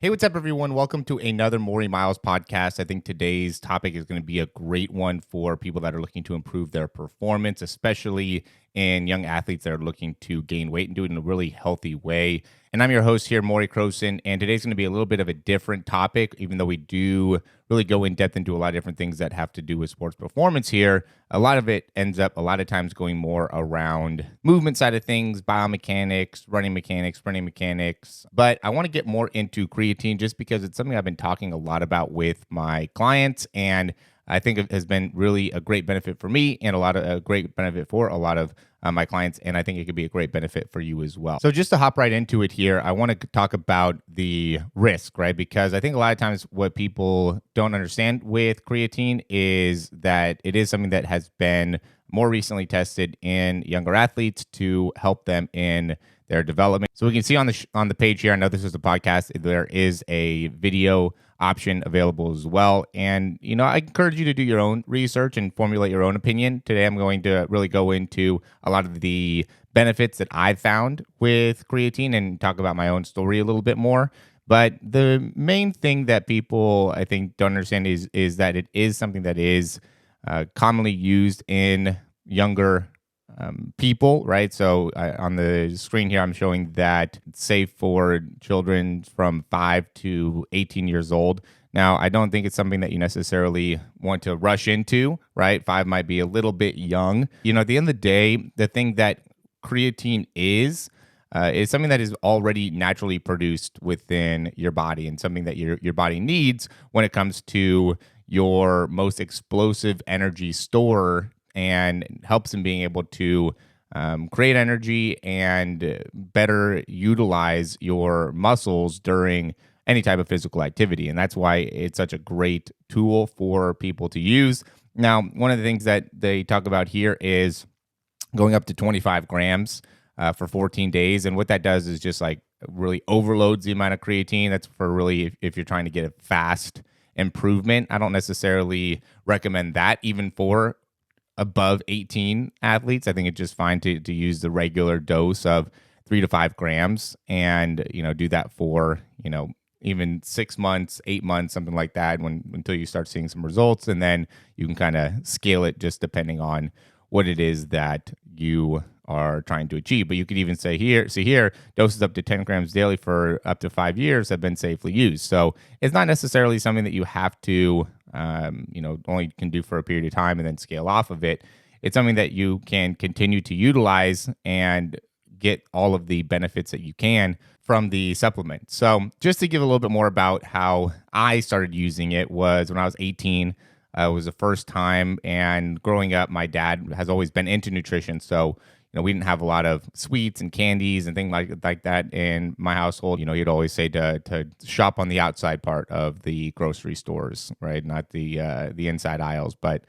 Hey, what's up, everyone? Welcome to another Myles podcast. I think today's topic is going to be a great one for people that are looking to improve their performance, especially in young athletes that are looking to gain weight and do it in a really healthy way. And I'm your host here, Morey Croson, and today's going to be a little bit of a different topic, even though we do really go in depth into a lot of different things that have to do with sports performance here. A lot of it ends up a lot of times going more around movement side of things, biomechanics, running mechanics, sprinting mechanics. But I want to get more into creatine just because it's something I've been talking a lot about with my clients, and I think it has been really a great benefit for me and a great benefit for a lot of my clients, and I think it could be a great benefit for you as well. So just to hop right into it here, I want to talk about the risk, right? Because I think a lot of times what people don't understand with creatine is that it is something that has been more recently tested in younger athletes to help them in their development. So we can see on the page here, I know this is a podcast, there is a video option available as well. And, I encourage you to do your own research and formulate your own opinion. Today, I'm going to really go into a lot of the benefits that I've found with creatine and talk about my own story a little bit more. But the main thing that people, I think, don't understand is that it is something that is commonly used in younger people, right? So on the screen here, I'm showing that it's safe for children from 5 to 18 years old. Now, I don't think it's something that you necessarily want to rush into, right? 5 might be a little bit young. At the end of the day, the thing that creatine is something that is already naturally produced within your body and something that your body needs when it comes to your most explosive energy store, and helps in being able to create energy and better utilize your muscles during any type of physical activity. And that's why it's such a great tool for people to use. Now, one of the things that they talk about here is going up to 25 grams for 14 days. And what that does is just like really overloads the amount of creatine. That's for really if you're trying to get a fast improvement. I don't necessarily recommend that even for above 18 athletes. I think it's just fine to use the regular dose of 3 to 5 grams and, do that for, even 6 months, 8 months, something like that until you start seeing some results. And then you can kind of scale it just depending on what it is that you are trying to achieve. But you could even see here, doses up to 10 grams daily for up to 5 years have been safely used. So it's not necessarily something that you have to, only can do for a period of time and then scale off of it. It's something that you can continue to utilize and get all of the benefits that you can from the supplement. So just to give a little bit more about how I started using it was when I was 18. It was the first time, and growing up, my dad has always been into nutrition. So, we didn't have a lot of sweets and candies and things like that in my household. He'd always say to shop on the outside part of the grocery stores, right? Not the inside aisles, but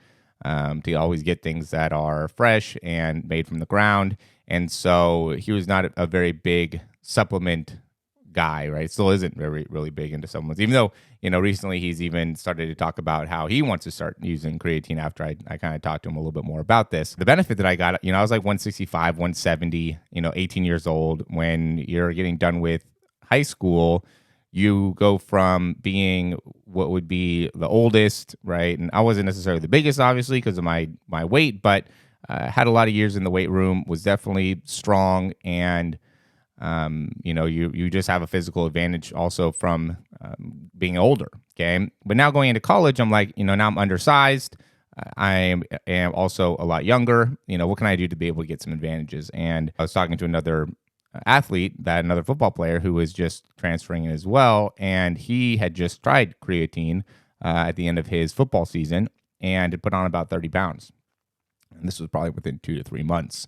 to always get things that are fresh and made from the ground. And so he was not a very big supplement guy, right? Still isn't really big into supplements, even though, recently he's even started to talk about how he wants to start using creatine after I kind of talked to him a little bit more about this. The benefit that I got, I was like 165, 170, 18 years old. When you're getting done with high school, you go from being what would be the oldest, right? And I wasn't necessarily the biggest, obviously, because of my weight, but had a lot of years in the weight room, was definitely strong, and you just have a physical advantage also from being older. Okay. But now going into college, I'm like, now I'm undersized. I am also a lot younger. What can I do to be able to get some advantages? And I was talking to another another football player who was just transferring as well. And he had just tried creatine at the end of his football season and had put on about 30 pounds. And this was probably within 2 to 3 months.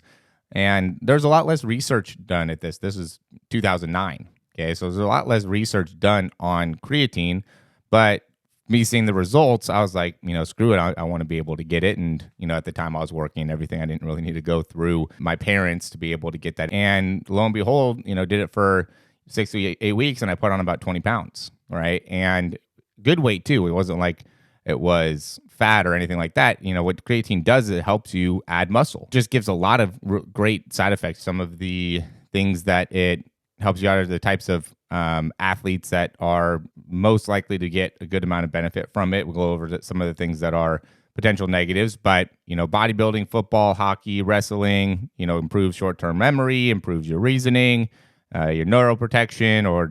And there's a lot less research done at this. This is 2009. Okay, so there's a lot less research done on creatine. But me seeing the results, I was like, screw it. I want to be able to get it. And, at the time I was working and everything, I didn't really need to go through my parents to be able to get that. And lo and behold, did it for 6 to 8 weeks, and I put on about 20 pounds, right? And good weight too. It wasn't like it was fat or anything like that. What creatine does is it helps you add muscle. Just gives a lot of great side effects. Some of the things that it helps you out are the types of athletes that are most likely to get a good amount of benefit from it. We'll go over some of the things that are potential negatives, but bodybuilding, football, hockey, wrestling, improves short-term memory, improves your reasoning, your neuroprotection, or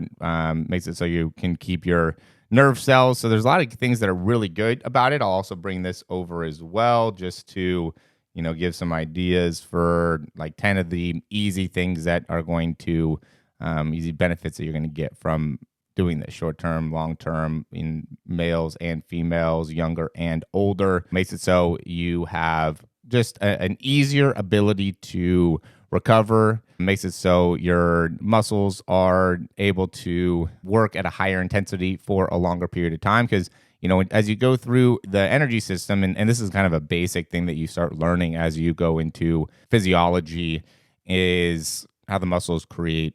makes it so you can keep your nerve cells. So there's a lot of things that are really good about it. I'll also bring this over as well, just to give some ideas for like 10 of the easy things that are going to easy benefits that you're going to get from doing this short-term, long-term, in males and females, younger and older. Makes it so you have just an easier ability to recover. Makes it so your muscles are able to work at a higher intensity for a longer period of time, because as you go through the energy system, and this is kind of a basic thing that you start learning as you go into physiology, is how the muscles create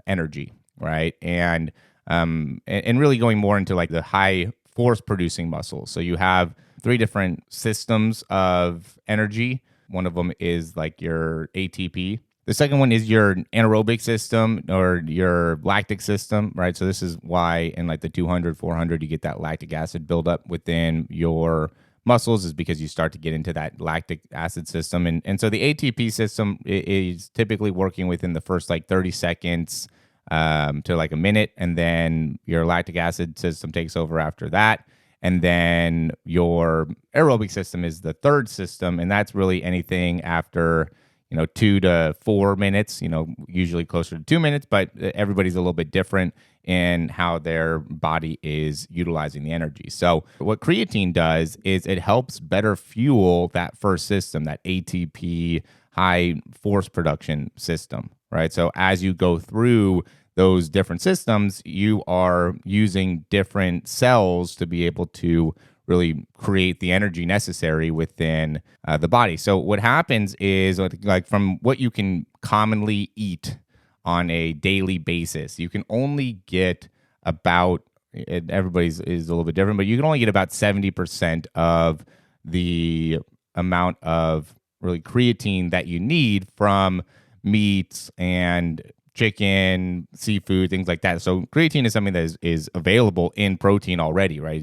energy, right? And really going more into like the high force producing muscles. So you have 3 different systems of energy. One of them is like your ATP. The second one is your anaerobic system or your lactic system, right? So this is why in like the 200, 400, you get that lactic acid buildup within your muscles, is because you start to get into that lactic acid system. And so the ATP system is typically working within the first like 30 seconds to like a minute. And then your lactic acid system takes over after that. And then your aerobic system is the third system. And that's really anything after 2 to 4 minutes, usually closer to 2 minutes, but everybody's a little bit different in how their body is utilizing the energy. So what creatine does is it helps better fuel that first system, that ATP high force production system, right? So as you go through those different systems, you are using different cells to be able to really create the energy necessary within the body. So what happens is, like from what you can commonly eat on a daily basis, you can only get about, everybody's is a little bit different, but you can only get about 70% of the amount of really creatine that you need from meats and chicken, seafood, things like that. So creatine is something that is available in protein already, right?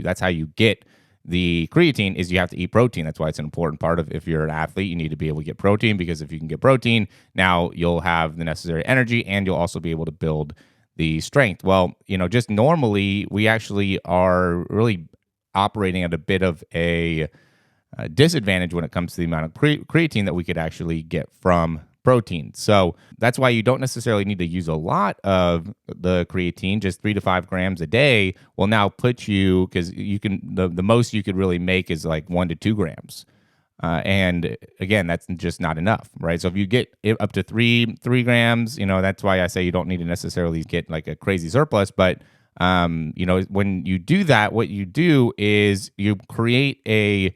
That's how you get the creatine, is you have to eat protein. That's why it's an important part of, if you're an athlete, you need to be able to get protein, because if you can get protein, now you'll have the necessary energy and you'll also be able to build the strength. Well, just normally we actually are really operating at a bit of a disadvantage when it comes to the amount of creatine that we could actually get from protein. So that's why you don't necessarily need to use a lot of the creatine. Just 3 to 5 grams a day will now put you, because you can, the most you could really make is like 1 to 2 grams. And again, that's just not enough, right? So if you get up to 3 grams, that's why I say you don't need to necessarily get like a crazy surplus. But when you do that, what you do is you create a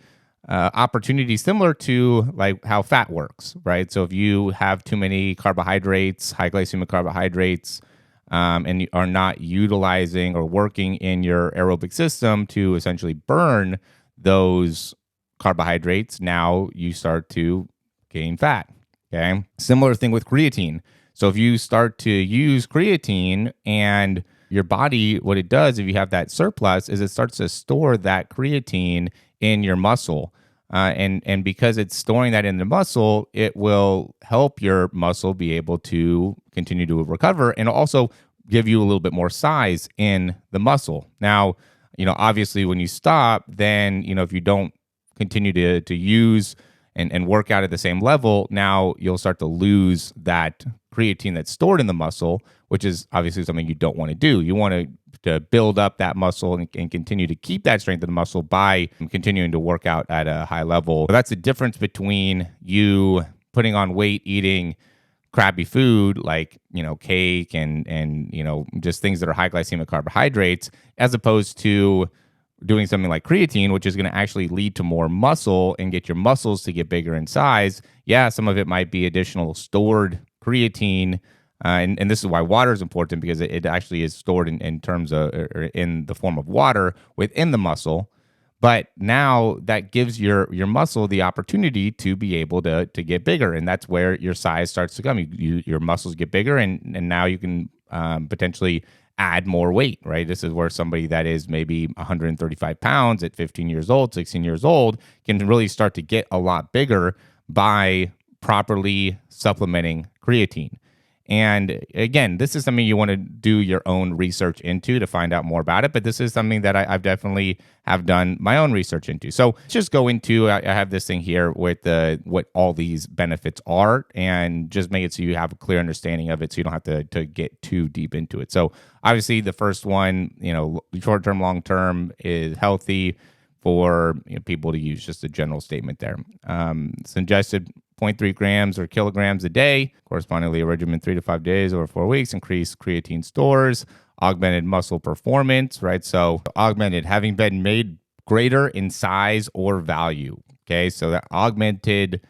opportunity similar to like how fat works, right? So if you have too many carbohydrates, high glycemic carbohydrates, and you are not utilizing or working in your aerobic system to essentially burn those carbohydrates, now you start to gain fat. Okay. Similar thing with creatine. So if you start to use creatine, and your body, what it does if you have that surplus is it starts to store that creatine in your muscle. And because it's storing that in the muscle, it will help your muscle be able to continue to recover, and also give you a little bit more size in the muscle. Now, obviously when you stop, then, if you don't continue to use and work out at the same level, now you'll start to lose that creatine that's stored in the muscle, which is obviously something you don't want to do. You want to build up that muscle and continue to keep that strength of the muscle by continuing to work out at a high level. So that's the difference between you putting on weight, eating crappy food like, cake and just things that are high glycemic carbohydrates, as opposed to doing something like creatine, which is going to actually lead to more muscle and get your muscles to get bigger in size. Yeah, some of it might be additional stored creatine. And this is why water is important, because it actually is stored in terms of, or in the form of water within the muscle. But now that gives your muscle the opportunity to be able to get bigger. And that's where your size starts to come. Your muscles get bigger, and now you can potentially add more weight, right? This is where somebody that is maybe 135 pounds at 15 years old, 16 years old, can really start to get a lot bigger by properly supplementing creatine. And again, this is something you want to do your own research into to find out more about it. But this is something that I've definitely have done my own research into. So let's just go into, I have this thing here with what all these benefits are, and just make it so you have a clear understanding of it so you don't have to get too deep into it. So obviously the first one, short-term, long-term is healthy for people to use, just a general statement there. Suggested 0.3 grams or kilograms a day, correspondingly a regimen 3 to 5 days over 4 weeks, increase creatine stores, augmented muscle performance, right? So augmented, having been made greater in size or value, okay? So that augmented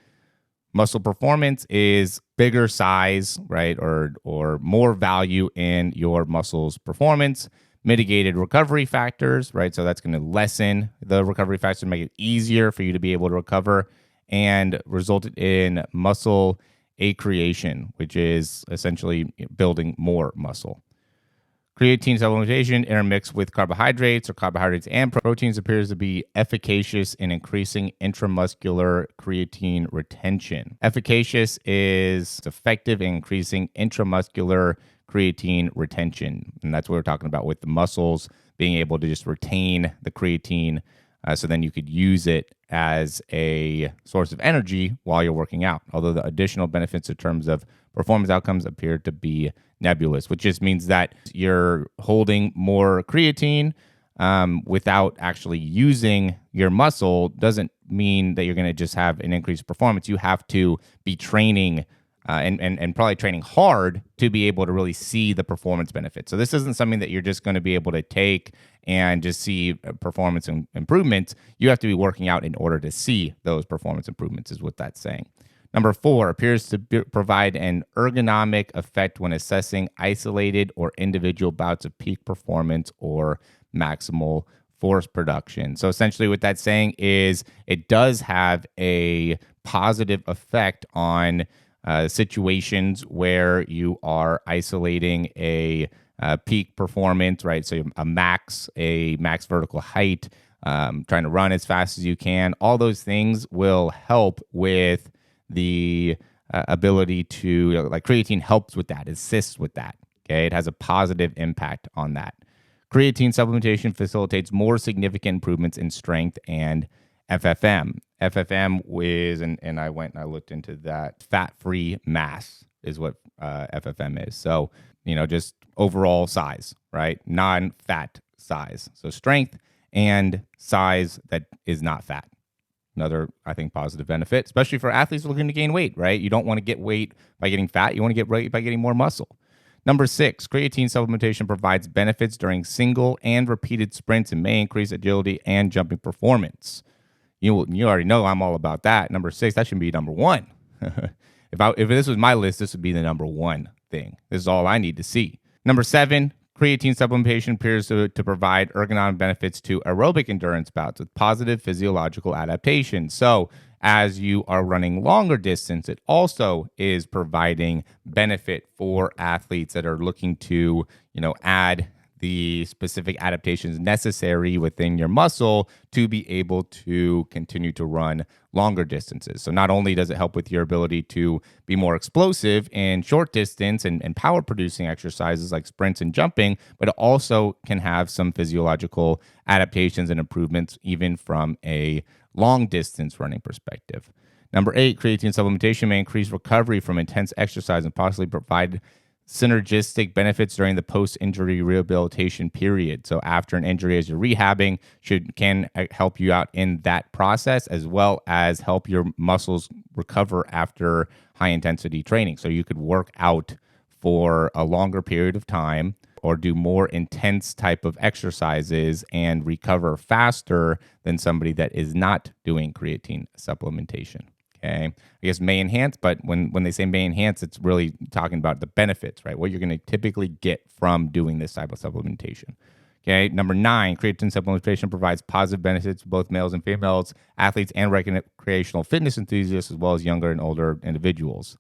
muscle performance is bigger size, right? Or more value in your muscles performance. Mitigated recovery factors, right? So that's going to lessen the recovery factors, make it easier for you to be able to recover, and resulted in muscle accretion, which is essentially building more muscle. Creatine supplementation intermixed with carbohydrates and proteins appears to be efficacious in increasing intramuscular creatine retention. Efficacious is effective in increasing intramuscular creatine retention. And that's what we're talking about with the muscles being able to just retain the creatine, so then you could use it as a source of energy while you're working out. Although the additional benefits in terms of performance outcomes appear to be nebulous, which just means that you're holding more creatine without actually using your muscle doesn't mean that you're going to just have an increased performance. You have to be training and probably training hard to be able to really see the performance benefits. So this isn't something that you're just going to be able to take and just see performance improvements. You have to be working out in order to see those performance improvements, is what that's saying. Number 4, appears to provide an ergonomic effect when assessing isolated or individual bouts of peak performance or maximal force production. So essentially what that's saying is it does have a positive effect on situations where you are isolating a peak performance, right? So a max vertical height, trying to run as fast as you can. All those things will help with the ability to, like creatine helps with that, assists with that. Okay, it has a positive impact on that. Creatine supplementation facilitates more significant improvements in strength and FFM. FFM is, and I went and I looked into that, fat-free mass is what FFM is. So, just overall size, right? Non-fat size. So strength and size that is not fat. Another, I think, positive benefit, especially for athletes looking to gain weight, right? You don't want to get weight by getting fat. You want to get weight by getting more muscle. Number 6, creatine supplementation provides benefits during single and repeated sprints and may increase agility and jumping performance. You already know I'm all about that. Number 6, that should be number 1. If this was my list, this would be the number 1 thing. This is all I need to see. Number 7, creatine supplementation appears to provide ergonomic benefits to aerobic endurance bouts with positive physiological adaptation. So as you are running longer distance, it also is providing benefit for athletes that are looking to, add the specific adaptations necessary within your muscle to be able to continue to run longer distances. So not only does it help with your ability to be more explosive in short distance and power producing exercises like sprints and jumping, but it also can have some physiological adaptations and improvements even from a long distance running perspective. Number 8, creatine supplementation may increase recovery from intense exercise and possibly provide synergistic benefits during the post-injury rehabilitation period. So after an injury, as you're rehabbing, can help you out in that process, as well as help your muscles recover after high-intensity training. So you could work out for a longer period of time or do more intense type of exercises and recover faster than somebody that is not doing creatine supplementation. Okay, I guess may enhance, but when they say may enhance, it's really talking about the benefits, right? What you're going to typically get from doing this type of supplementation. Okay, number 9, creatine supplementation provides positive benefits to both males and females, athletes and recreational fitness enthusiasts, as well as younger and older individuals.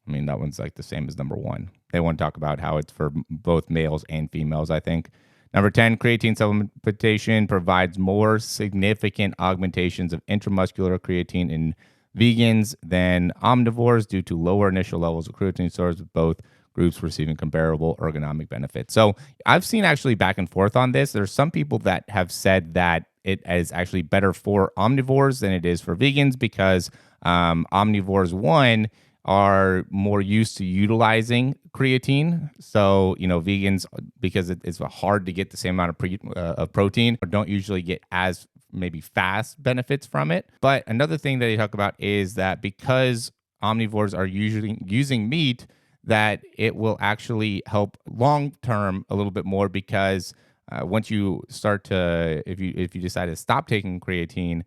I mean, that one's like the same as number 1. they want to talk about how it's for both males and females, I think. Number 10, creatine supplementation provides more significant augmentations of intramuscular creatine in vegans than omnivores due to lower initial levels of creatine stores, with both groups receiving comparable ergonomic benefits. So I've seen actually back and forth on this. There's some people that have said that it is actually better for omnivores than it is for vegans because omnivores, one, are more used to utilizing creatine. So, vegans, because it's hard to get the same amount of protein, don't usually get as maybe fast benefits from it. But another thing that they talk about is that because omnivores are usually using meat, that it will actually help long term a little bit more because once you start to, if you decide to stop taking creatine,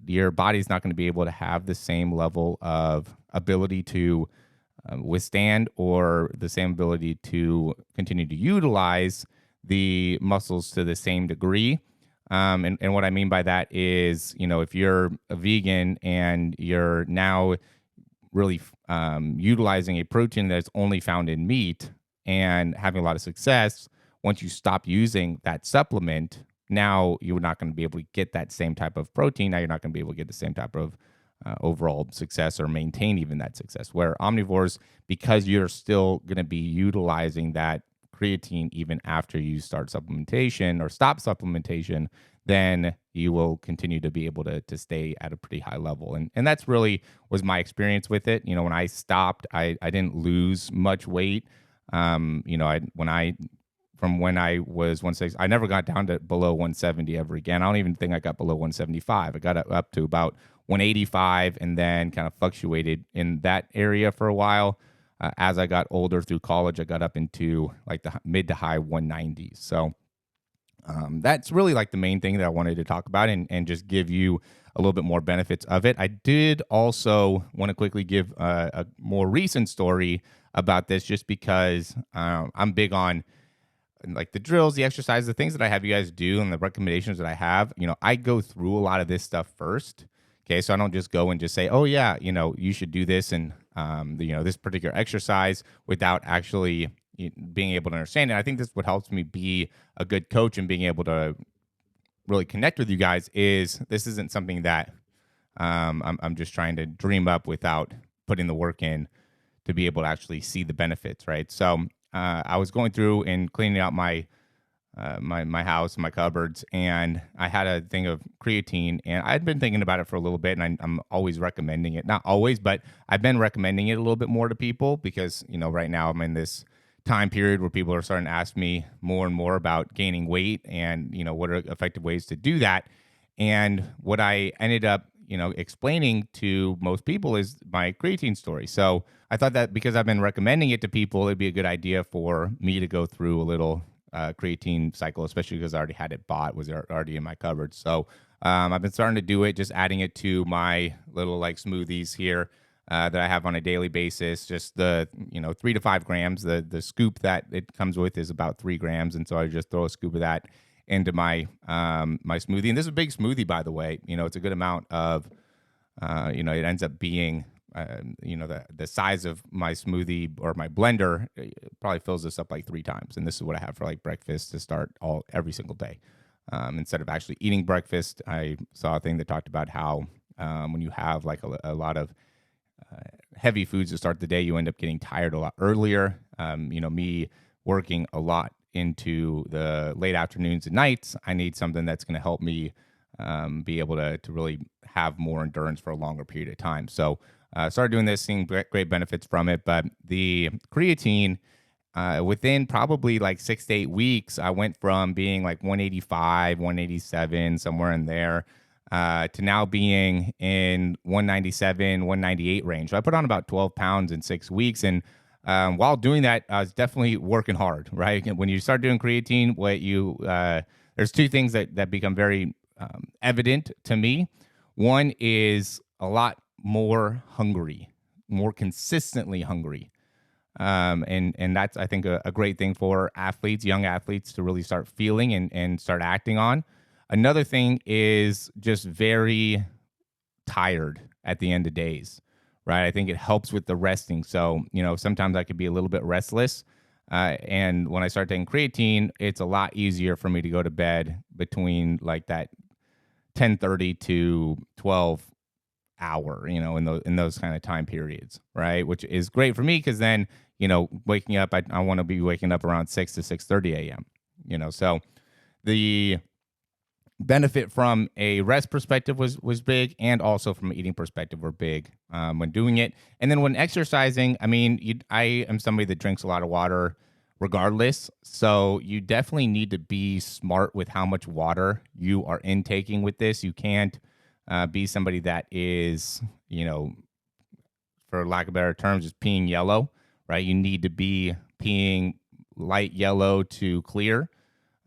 your body's not going to be able to have the same level of ability to withstand or the same ability to continue to utilize the muscles to the same degree. And what I mean by that is, if you're a vegan and you're now really utilizing a protein that's only found in meat and having a lot of success, once you stop using that supplement, now you're not going to be able to get that same type of protein. Now you're not going to be able to get the same type of overall success or maintain even that success. Where omnivores, because you're still going to be utilizing that creatine even after you start supplementation or stop supplementation, then you will continue to be able to stay at a pretty high level. And that's really was my experience with it. When I stopped, I didn't lose much weight. From when I was 160, I never got down to below 170 ever again. I don't even think I got below 175. I got up to about 185 and then kind of fluctuated in that area for a while. As I got older through college, I got up into like the mid to high 190s. So that's really like the main thing that I wanted to talk about and just give you a little bit more benefits of it. I did also want to quickly give a more recent story about this just because I'm big on like the drills, the exercise, the things that I have you guys do and the recommendations that I have. I go through a lot of this stuff first. Okay. So I don't just go and just say, oh yeah, you should do this and, this particular exercise without actually being able to understand it. I think this is what helps me be a good coach and being able to really connect with you guys is this isn't something that I'm just trying to dream up without putting the work in to be able to actually see the benefits, right? So I was going through and cleaning out my house, my cupboards, and I had a thing of creatine, and I'd been thinking about it for a little bit, and I'm always recommending it. Not always, but I've been recommending it a little bit more to people because, right now I'm in this time period where people are starting to ask me more and more about gaining weight and, what are effective ways to do that. And what I ended up, explaining to most people is my creatine story. So I thought that because I've been recommending it to people, it'd be a good idea for me to go through a little creatine cycle, especially because I already had it bought, was already in my cupboard. So I've been starting to do it, just adding it to my little like smoothies here that I have on a daily basis. Just the 3 to 5 grams. The scoop that it comes with is about 3 grams, and so I just throw a scoop of that into my my smoothie. And this is a big smoothie, by the way. It's a good amount of it ends up being the size of my smoothie or my blender probably fills this up like 3 times. And this is what I have for like breakfast to start every single day. Instead of actually eating breakfast, I saw a thing that talked about how when you have like a lot of heavy foods to start the day, you end up getting tired a lot earlier. Me working a lot into the late afternoons and nights, I need something that's going to help me be able to really have more endurance for a longer period of time. So started doing this, seeing great benefits from it. But the creatine, within probably like 6 to 8 weeks, I went from being like 185, 187, somewhere in there, to now being in 197, 198 range. So I put on about 12 pounds in 6 weeks. And while doing that, I was definitely working hard, right? When you start doing creatine, there's 2 things that become very evident to me. One is a lot more hungry, more consistently hungry. And that's, I think, a great thing for athletes, young athletes, to really start feeling and start acting on. Another thing is just very tired at the end of days, right? I think it helps with the resting. So, sometimes I could be a little bit restless. And when I start taking creatine, it's a lot easier for me to go to bed between like that 10:30 to 12 hour, in those kind of time periods, right? Which is great for me because then, waking up, I want to be waking up around 6 to 6:30 a.m. So the benefit from a rest perspective was big, and also from an eating perspective were big when doing it. And then when exercising, I mean, I am somebody that drinks a lot of water regardless, so you definitely need to be smart with how much water you are intaking with this. You can't be somebody that is, for lack of better terms, just peeing yellow, right? You need to be peeing light yellow to clear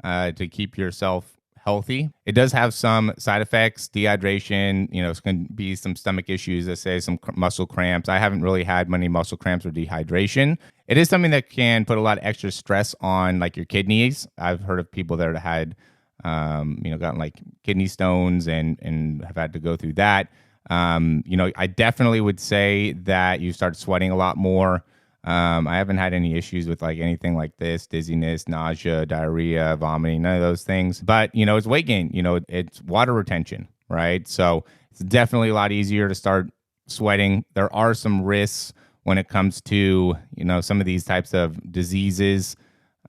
to keep yourself healthy. It does have some side effects, dehydration, it's going to be some stomach issues, let's say some muscle cramps. I haven't really had many muscle cramps or dehydration. It is something that can put a lot of extra stress on like your kidneys. I've heard of people that have had, gotten like kidney stones and have had to go through that. I definitely would say that you start sweating a lot more. I haven't had any issues with like anything like this, dizziness, nausea, diarrhea, vomiting, none of those things. But, it's weight gain, it's water retention, right? So it's definitely a lot easier to start sweating. There are some risks when it comes to, some of these types of diseases,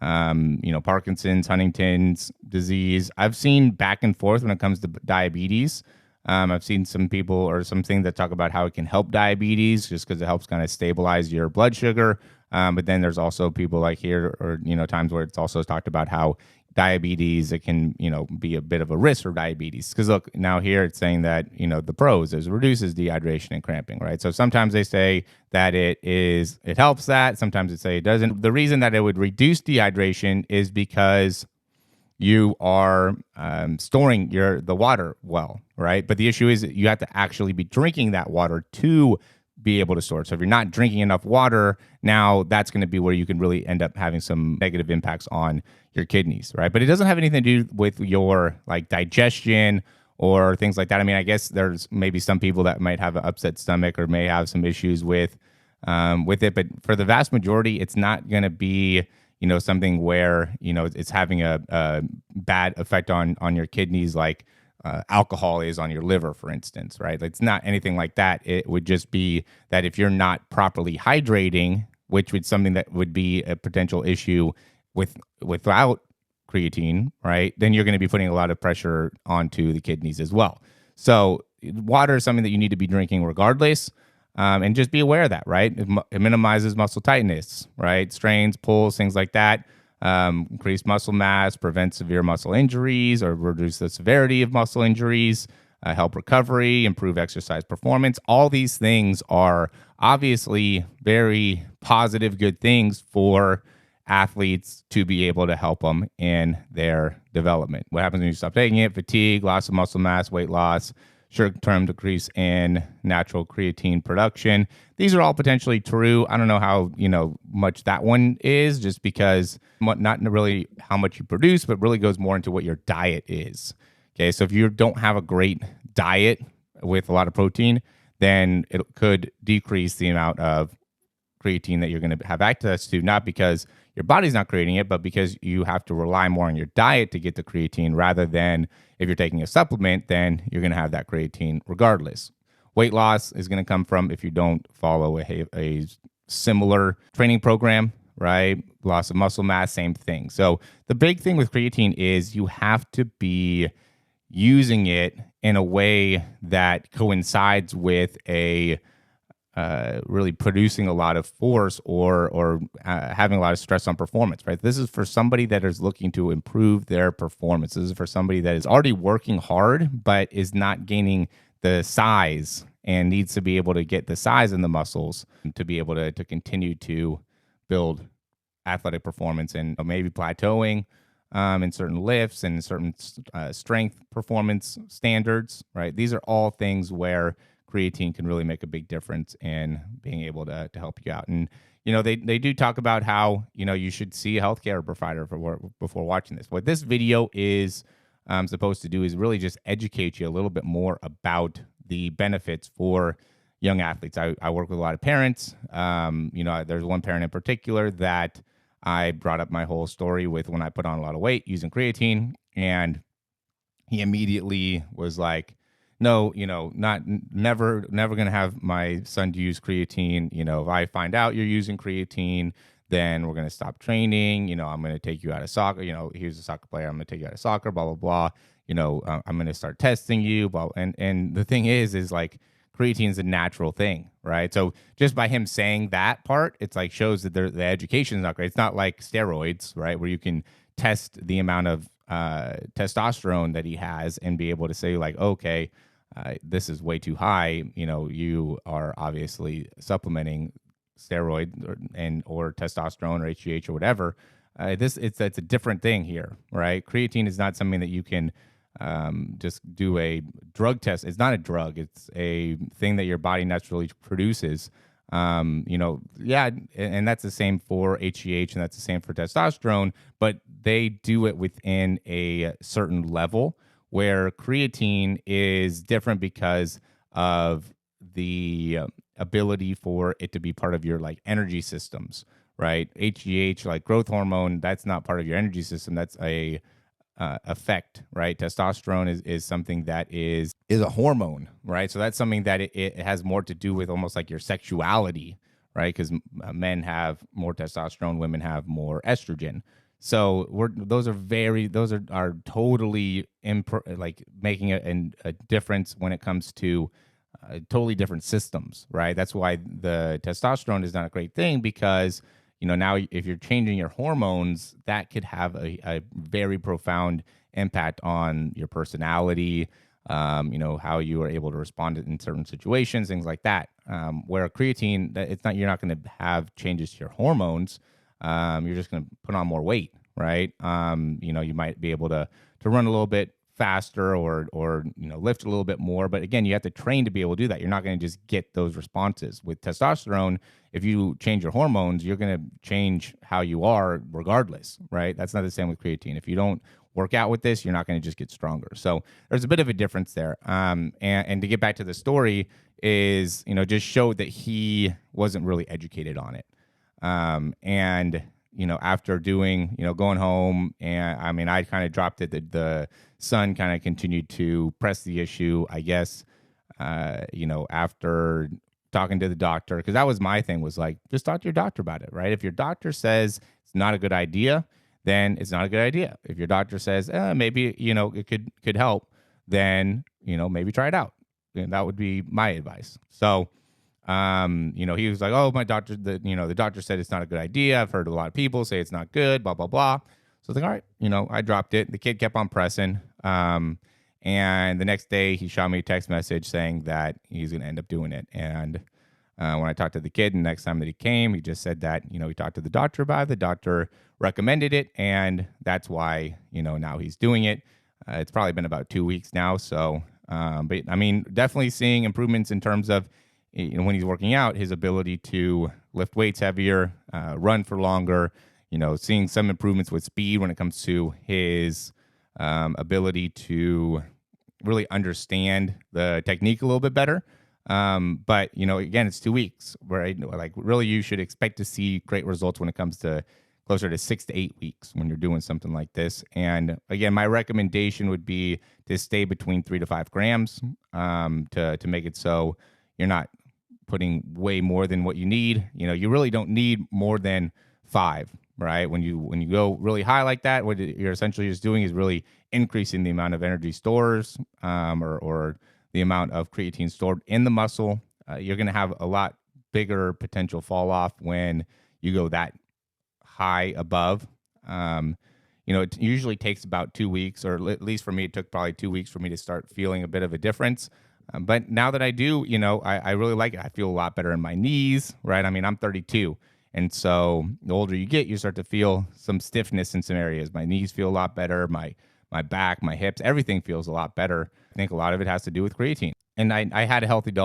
Parkinson's, Huntington's disease. I've seen back and forth when it comes to diabetes. I've seen some people or some things that talk about how it can help diabetes just because it helps kind of stabilize your blood sugar. But then there's also people like here or, times where it's also talked about how diabetes, it can, be a bit of a risk for diabetes. Because look, now here it's saying that, the pros is reduces dehydration and cramping, right? So sometimes they say that it helps that. Sometimes they say it doesn't. The reason that it would reduce dehydration is because you are storing the water well, right? But the issue is that you have to actually be drinking that water to be able to store it. So if you're not drinking enough water, now that's going to be where you can really end up having some negative impacts on your kidneys, right? But it doesn't have anything to do with your like digestion or things like that. I mean, I guess there's maybe some people that might have an upset stomach or may have some issues with it, but for the vast majority, it's not going to be something where, it's having a bad effect on your kidneys like alcohol is on your liver, for instance, right? It's not anything like that. It would just be that if you're not properly hydrating, which would something that would be a potential issue without creatine, right? Then you're going to be putting a lot of pressure onto the kidneys as well. So water is something that you need to be drinking regardless. And just be aware of that, right? It minimizes muscle tightness, right? Strains, pulls, things like that. Increase muscle mass, prevent severe muscle injuries or reduce the severity of muscle injuries, help recovery, improve exercise performance. All these things are obviously very positive, good things for athletes to be able to help them in their development. What happens when you stop taking it? Fatigue, loss of muscle mass, weight loss, short-term decrease in natural creatine production. These are all potentially true. I don't know how, much that one is, just because not really how much you produce, but really goes more into what your diet is. Okay, so if you don't have a great diet with a lot of protein, then it could decrease the amount of creatine that you're going to have access to, not because your body's not creating it, but because you have to rely more on your diet to get the creatine rather than if you're taking a supplement, then you're going to have that creatine regardless. Weight loss is going to come from if you don't follow a similar training program, right? Loss of muscle mass, same thing. So the big thing with creatine is you have to be using it in a way that coincides with a really producing a lot of force or having a lot of stress on performance, right? This is for somebody that is looking to improve their performance. This is for somebody that is already working hard, but is not gaining the size and needs to be able to get the size in the muscles to be able to continue to build athletic performance and maybe plateauing in certain lifts and certain strength performance standards, right? These are all things where creatine can really make a big difference in being able to help you out. And, they do talk about how, you should see a healthcare provider before watching this. What this video is supposed to do is really just educate you a little bit more about the benefits for young athletes. I work with a lot of parents. There's one parent in particular that I brought up my whole story with when I put on a lot of weight using creatine, and he immediately was like, no, never going to have my son use creatine. If I find out you're using creatine, then we're going to stop training. I'm going to take you out of soccer. He was a soccer player. I'm going to take you out of soccer, blah, blah, blah. I'm going to start testing you. Blah, and the thing is like, creatine is a natural thing, right? So just by him saying that part, it's like shows that the education is not great. It's not like steroids, right? Where you can test the amount of testosterone that he has and be able to say like, okay, this is way too high. You are obviously supplementing steroid or testosterone or HGH or whatever. It's a different thing here, right? Creatine is not something that you can just do a drug test. It's not a drug. It's a thing that your body naturally produces. And that's the same for HGH and that's the same for testosterone, but they do it within a certain level where creatine is different because of the ability for it to be part of your like energy systems, right? HGH, like growth hormone, that's not part of your energy system. That's a effect, right? Testosterone is something that is a hormone, right? So that's something that it has more to do with almost like your sexuality, right? Because men have more testosterone, women have more estrogen. So those are totally like making a difference when it comes to totally different systems, right? That's why the testosterone is not a great thing because now if you're changing your hormones, that could have a very profound impact on your personality, how you are able to respond in certain situations, things like that. Where creatine, you're not going to have changes to your hormones. You're just going to put on more weight, right? You might be able to run a little bit faster or lift a little bit more, but again, you have to train to be able to do that. You're not going to just get those responses. With testosterone, if you change your hormones, you're going to change how you are regardless, right? That's not the same with creatine. If you don't work out with this, you're not going to just get stronger. So there's a bit of a difference there. And to get back to the story is, just showed that he wasn't really educated on it. After doing, going home, and I kind of dropped it. The son kind of continued to press the issue, I guess, after talking to the doctor, because that was my thing, was like, just talk to your doctor about it, right? If your doctor says it's not a good idea, then it's not a good idea. If your doctor says, maybe, it could help, then, maybe try it out. And that would be my advice. So, he was like, oh, my doctor, the doctor said it's not a good idea. I've heard a lot of people say it's not good, blah, blah, blah. So I was like, all right, I dropped it. The kid kept on pressing. And the next day he shot me a text message saying that he's going to end up doing it. And when I talked to the kid, the next time that he came, he just said that, he talked to the doctor about it. The doctor recommended it. And that's why, now he's doing it. It's probably been about 2 weeks now. So, but I mean, definitely seeing improvements in terms of, when he's working out, his ability to lift weights heavier, run for longer, seeing some improvements with speed when it comes to his ability to really understand the technique a little bit better. But, again, it's 2 weeks, right? Like, really, you should expect to see great results when it comes to closer to 6 to 8 weeks when you're doing something like this. And again, my recommendation would be to stay between 3 to 5 grams to make it so you're not putting way more than what you need. You really don't need more than 5, right? When you go really high like that, what you're essentially just doing is really increasing the amount of energy stores, or the amount of creatine stored in the muscle. You're going to have a lot bigger potential fall off when you go that high above. It usually takes about 2 weeks, or at least for me, it took probably 2 weeks for me to start feeling a bit of a difference. But now that I do, I really like it. I feel a lot better in my knees, right? I mean, I'm 32. And so the older you get, you start to feel some stiffness in some areas. My knees feel a lot better. My back, my hips, everything feels a lot better. I think a lot of it has to do with creatine. And I had a healthy dose